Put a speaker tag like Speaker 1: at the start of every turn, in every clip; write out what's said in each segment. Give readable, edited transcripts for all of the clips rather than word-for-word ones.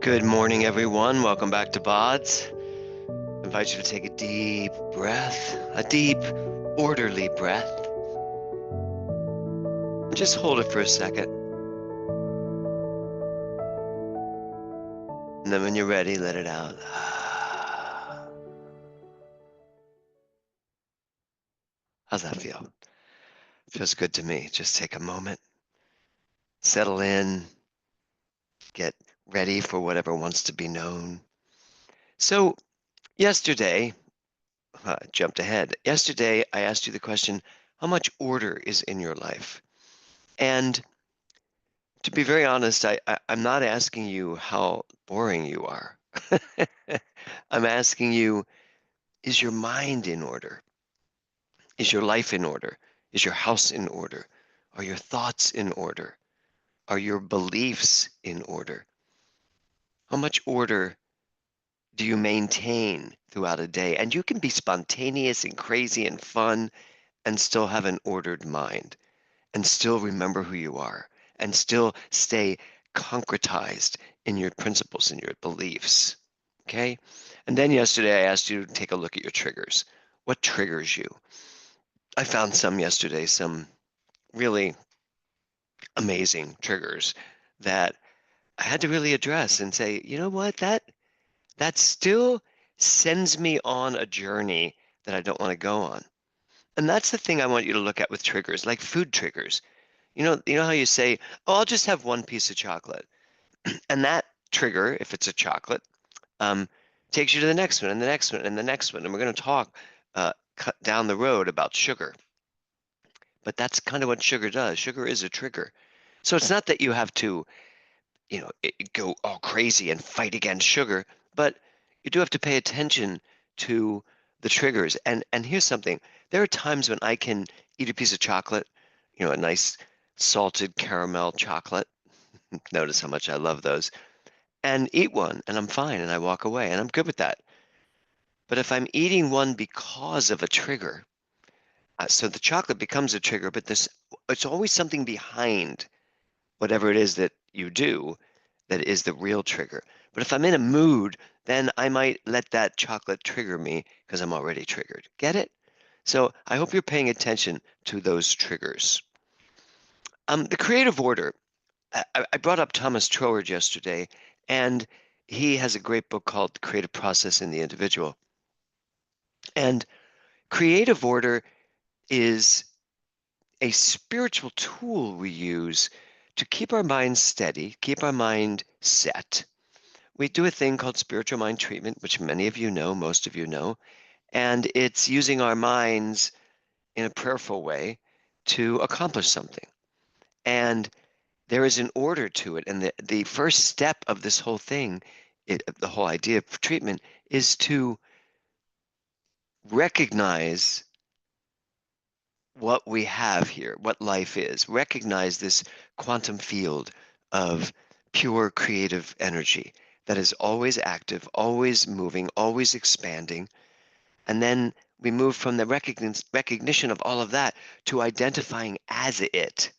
Speaker 1: Good morning, everyone. Welcome back to BODS. I invite you to take a deep breath, a deep, orderly breath. And just hold it for a second. And then when you're ready, let it out. How's that feel? Feels good to me. Just take a moment, settle in, get ready for whatever wants to be known. So yesterday, I jumped ahead. Yesterday, I asked you the question, how much order is in your life? And to be very honest, I'm not asking you how boring you are. I'm asking you, is your mind in order? Is your life in order? Is your house in order? Are your thoughts in order? Are your beliefs in order? How much order do you maintain throughout a day? And you can be spontaneous and crazy and fun and still have an ordered mind and still remember who you are and still stay concretized in your principles and your beliefs. Okay? And then yesterday I asked you to take a look at your triggers. What triggers you? I found some yesterday, some really amazing triggers that I had to really address and say, you know what, that still sends me on a journey that I don't want to go on. And that's the thing I want you to look at with triggers, like food triggers. You know how you say, "Oh, I'll just have one piece of chocolate," and that trigger, if it's a chocolate, um, takes you to the next one and the next one and the next one. And we're going to talk cut down the road about sugar, but that's kind of what sugar does. Sugar is a trigger. So it's not that you have to, go all crazy and fight against sugar, but you do have to pay attention to the triggers. And here's something. There are times when I can eat a piece of chocolate, a nice salted caramel chocolate. Notice how much I love those. And eat one, and I'm fine, and I walk away, and I'm good with that. But if I'm eating one because of a trigger, so the chocolate becomes a trigger, but it's always something behind whatever it is that you do that is the real trigger. But if I'm in a mood, then I might let that chocolate trigger me because I'm already triggered. Get it? So I hope you're paying attention to those triggers. The creative order. I brought up Thomas Troward yesterday, and he has a great book called The Creative Process in the Individual. And creative order is a spiritual tool we use to keep our mind steady, keep our mind set. We do a thing called spiritual mind treatment, which many of you know, most of you know, and it's using our minds in a prayerful way to accomplish something. And there is an order to it. And the first step of this whole thing, the whole idea of treatment, is to recognize what we have here, what life is, recognize this quantum field of pure creative energy that is always active, always moving, always expanding. And then we move from the recognition of all of that to identifying as it.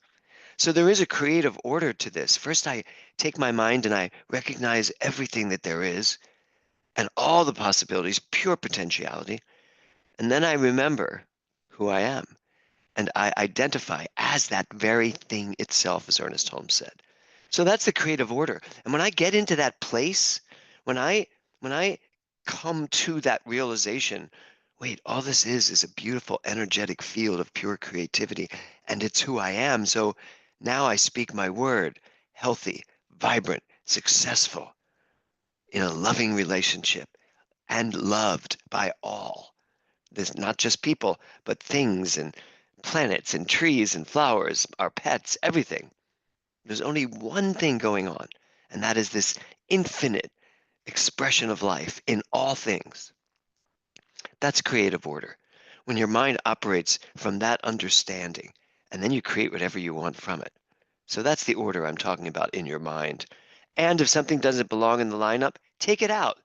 Speaker 1: So there is a creative order to this. First, I take my mind and I recognize everything that there is and all the possibilities, pure potentiality. And then I remember who I am and I identify as that very thing itself, as Ernest Holmes said. So that's the creative order. And when I get into that place, when I come to that realization, wait, all this is a beautiful energetic field of pure creativity, and it's who I am. So now I speak my word, healthy, vibrant, successful, in a loving relationship, and loved by all. There's not just people, but things and planets and trees and flowers, our pets, everything. There's only one thing going on, and that is this infinite expression of life in all things. That's creative order. When your mind operates from that understanding, and then you create whatever you want from it. So that's the order I'm talking about in your mind. And if something doesn't belong in the lineup, take it out.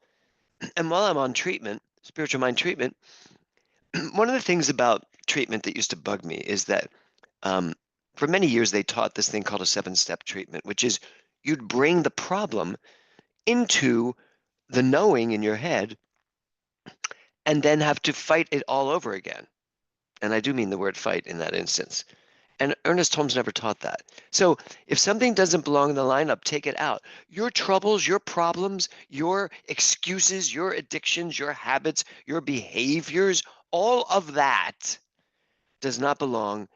Speaker 1: And while I'm on treatment, spiritual mind treatment, one of the things about treatment that used to bug me is that um, for many years they taught this thing called a 7-step treatment, which is you'd bring the problem into the knowing in your head and then have to fight it all over again. And I do mean the word fight in that instance. And Ernest Holmes never taught that. So if something doesn't belong in the lineup, take it out. Your troubles, your problems, your excuses, your addictions, your habits, your behaviors, all of that does not belong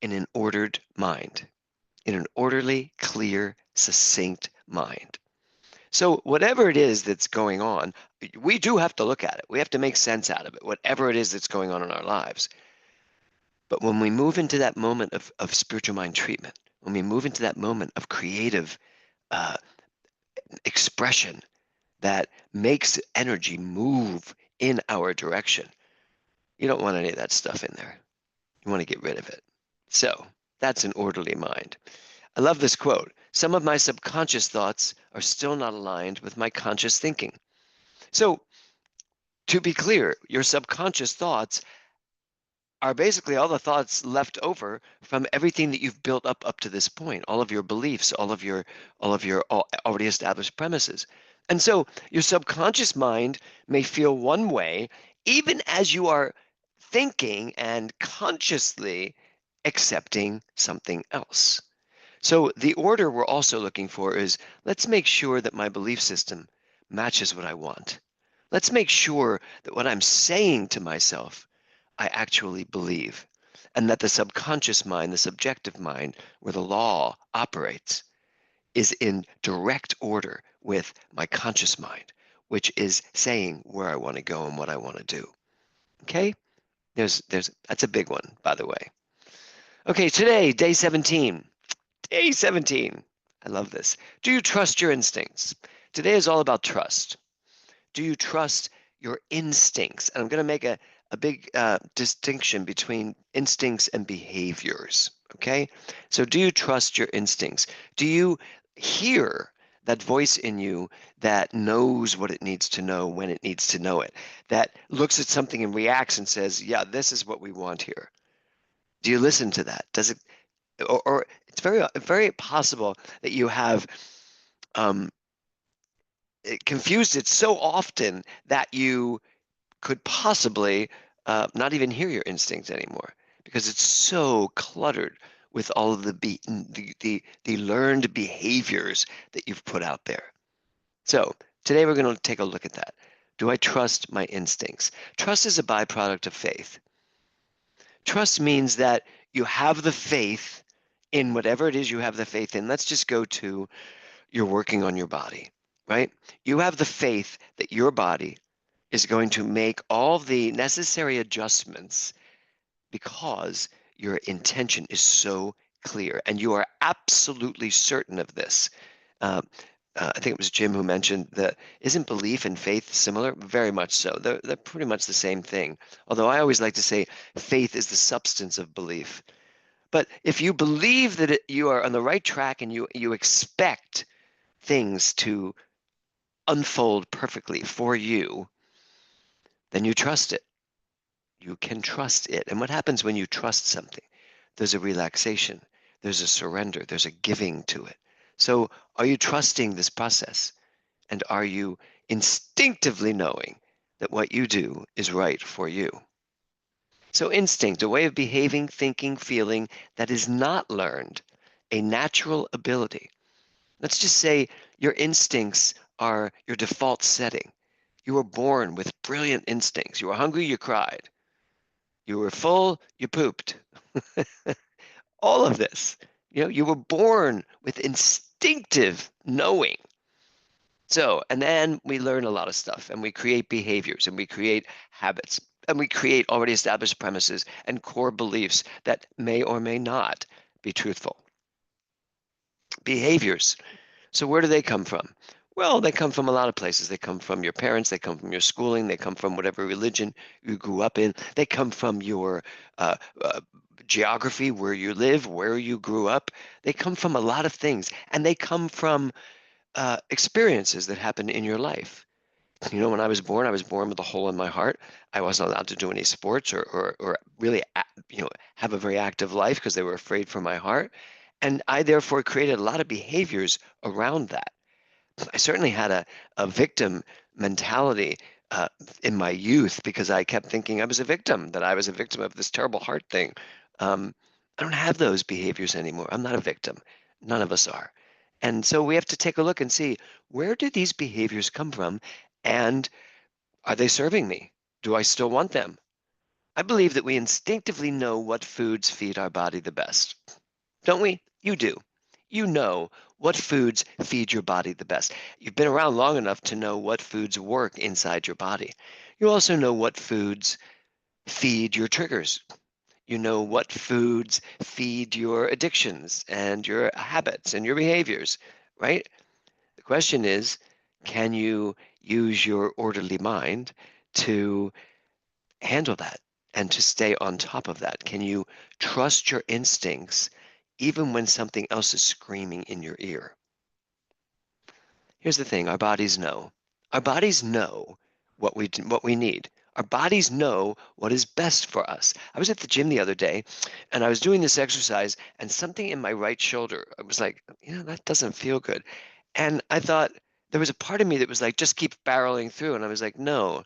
Speaker 1: in an ordered mind, in an orderly, clear, succinct mind. So whatever it is that's going on, we do have to look at it. We have to make sense out of it, whatever it is that's going on in our lives. But when we move into that moment of spiritual mind treatment, when we move into that moment of creative uh, expression that makes energy move in our direction, you don't want any of that stuff in there. You want to get rid of it. So that's an orderly mind. I love this quote. Some of my subconscious thoughts are still not aligned with my conscious thinking. So to be clear, your subconscious thoughts are basically all the thoughts left over from everything that you've built up to this point, all of your beliefs, all of your already established premises. And so your subconscious mind may feel one way even as you are thinking and consciously accepting something else. So the order we're also looking for is, let's make sure that my belief system matches what I want. Let's make sure that what I'm saying to myself, I actually believe, and that the subconscious mind, the subjective mind, where the law operates, is in direct order with my conscious mind, which is saying where I want to go and what I want to do. Okay? That's a big one, by the way. Okay, today, day 17. Day 17. I love this. Do you trust your instincts? Today is all about trust. Do you trust your instincts? And I'm going to make a big distinction between instincts and behaviors. Okay? So, do you trust your instincts? Do you hear that voice in you that knows what it needs to know when it needs to know it, that looks at something and reacts and says, yeah, this is what we want here? Do you listen to that? Does it, or it's very possible that you have um, confused it so often that you could possibly not even hear your instincts anymore because it's so cluttered with all of the learned behaviors that you've put out there. So today we're going to take a look at that. Do I trust my instincts? Trust is a byproduct of faith. Trust means that you have the faith in whatever it is you have the faith in. Let's just go to you're working on your body, right? You have the faith that your body is going to make all the necessary adjustments because your intention is so clear and you are absolutely certain of this. Uh, I think it was Jim who mentioned that isn't belief and faith similar? Very much so. They're pretty much the same thing. Although I always like to say faith is the substance of belief. But if you believe that you are on the right track and you expect things to unfold perfectly for you, then you trust it. You can trust it. And what happens when you trust something? There's a relaxation, there's a surrender, there's a giving to it. So are you trusting this process? And are you instinctively knowing that what you do is right for you? So instinct, a way of behaving, thinking, feeling that is not learned, a natural ability. Let's just say your instincts are your default setting. You were born with brilliant instincts. You were hungry, you cried. You were full, you pooped. All of this. You were born with instinctive knowing. So, and then we learn a lot of stuff and we create behaviors and we create habits and we create already established premises and core beliefs that may or may not be truthful. Behaviors. So where do they come from? Well, they come from a lot of places. They come from your parents. They come from your schooling. They come from whatever religion you grew up in. They come from your uh, uh, geography, where you live, where you grew up. They come from a lot of things, and they come from experiences that happen in your life. When I was born with a hole in my heart. I wasn't allowed to do any sports or really, have a very active life because they were afraid for my heart. And I therefore created a lot of behaviors around that. I certainly had a victim mentality uh, in my youth because I kept thinking I was a victim, that I was a victim of this terrible heart thing. I don't have those behaviors anymore. I'm not a victim. None of us are. And so we have to take a look and see, where do these behaviors come from, and are they serving me? Do I still want them? I believe that we instinctively know what foods feed our body the best. Don't we? You do. You know what foods feed your body the best. You've been around long enough to know what foods work inside your body. You also know what foods feed your triggers. You know what foods feed your addictions and your habits and your behaviors, right? The question is, can you use your orderly mind to handle that and to stay on top of that? Can you trust your instincts even when something else is screaming in your ear? Here's the thing, our bodies know. Our bodies know what we need. Our bodies know what is best for us. I was at the gym the other day and I was doing this exercise and something in my right shoulder, I was like, that doesn't feel good. And I thought there was a part of me that was like, just keep barreling through. And I was like, no,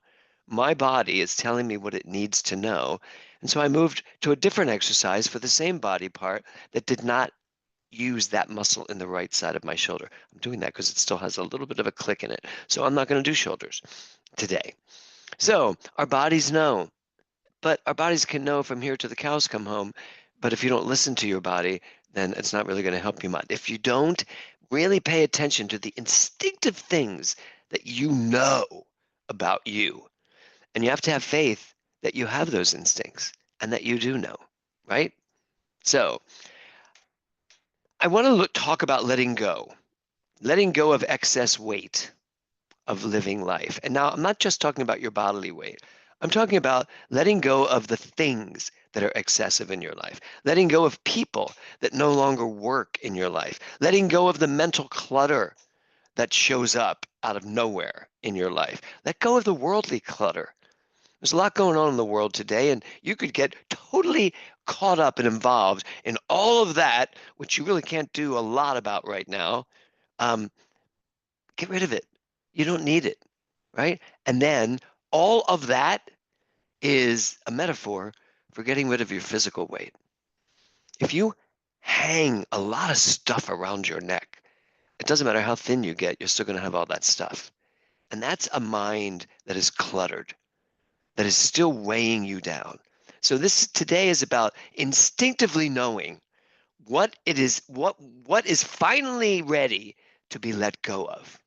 Speaker 1: my body is telling me what it needs to know. And so I moved to a different exercise for the same body part that did not use that muscle in the right side of my shoulder. I'm doing that because it still has a little bit of a click in it. So I'm not going to do shoulders today. So our bodies know, but our bodies can know from here to the cows come home. But if you don't listen to your body, then it's not really going to help you much. If you don't really pay attention to the instinctive things that you know about you, and you have to have faith that you have those instincts and that you do know, right? So I want to talk about letting go of excess weight of living life. And now I'm not just talking about your bodily weight. I'm talking about letting go of the things that are excessive in your life, letting go of people that no longer work in your life, letting go of the mental clutter that shows up out of nowhere in your life. Let go of the worldly clutter. There's a lot going on in the world today, and you could get totally caught up and involved in all of that, which you really can't do a lot about right now. Um, get rid of it. You don't need it, right? And then all of that is a metaphor for getting rid of your physical weight. If you hang a lot of stuff around your neck, it doesn't matter how thin you get, you're still going to have all that stuff. And that's a mind that is cluttered, that is still weighing you down. So this today is about instinctively knowing what is finally ready to be let go of.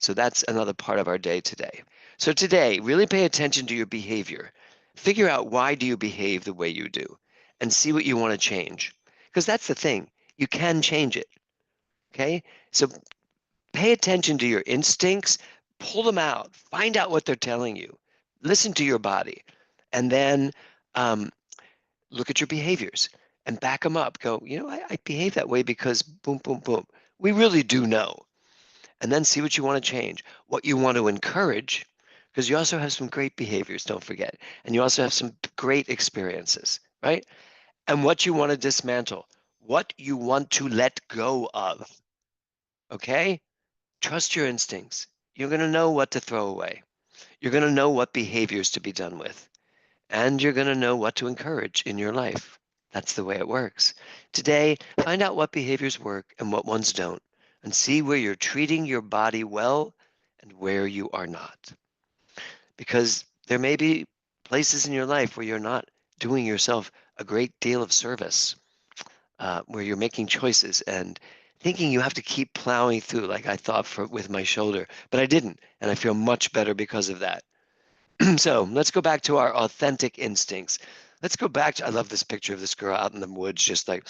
Speaker 1: So that's another part of our day today. So today, really pay attention to your behavior. Figure out, why do you behave the way you do, and see what you want to change. Because that's the thing. You can change it. Okay? So pay attention to your instincts, pull them out, find out what they're telling you, listen to your body, and then um, look at your behaviors and back them up. Go, I behave that way because boom, boom, boom. We really do know. And then see what you want to change, what you want to encourage, because you also have some great behaviors, don't forget. And you also have some great experiences, right? And what you want to dismantle, what you want to let go of, okay? Trust your instincts. You're going to know what to throw away. You're going to know what behaviors to be done with. And you're going to know what to encourage in your life. That's the way it works. Today, find out what behaviors work and what ones don't, and see where you're treating your body well and where you are not. Because there may be places in your life where you're not doing yourself a great deal of service, where you're making choices and thinking you have to keep plowing through, like I thought with my shoulder, but I didn't, and I feel much better because of that. So let's go back to our authentic instincts. Let's go back to, I love this picture of this girl out in the woods, just like,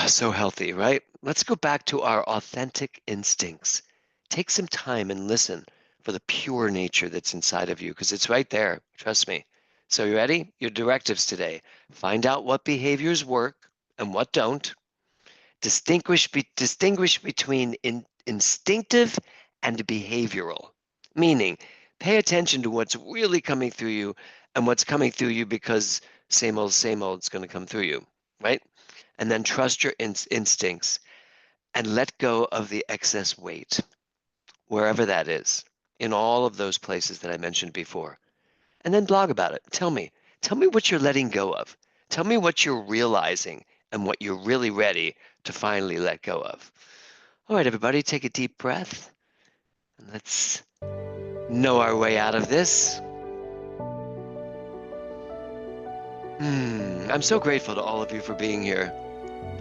Speaker 1: so healthy, right? Let's go back to our authentic instincts. Take some time and listen for the pure nature that's inside of you, because it's right there. Trust me. So you ready? Your directives today. Find out what behaviors work and what don't. Distinguish between instinctive and behavioral, meaning pay attention to what's really coming through you and what's coming through you because same old is going to come through you, right? And then trust your instincts and let go of the excess weight, wherever that is, in all of those places that I mentioned before. And then blog about it. Tell me what you're letting go of. Tell me what you're realizing and what you're really ready to finally let go of. All right, everybody, take a deep breath and let's know our way out of this. I'm so grateful to all of you for being here.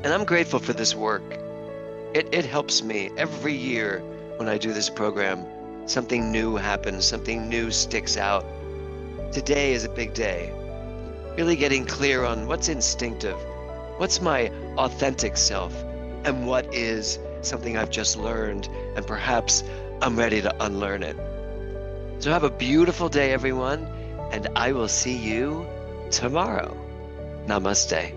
Speaker 1: And I'm grateful for this work. It helps me every year when I do this program. Something new happens, something new sticks out. Today is a big day. Really getting clear on what's instinctive, what's my authentic self, and what is something I've just learned, and perhaps I'm ready to unlearn it. So have a beautiful day, everyone, and I will see you tomorrow. Namaste.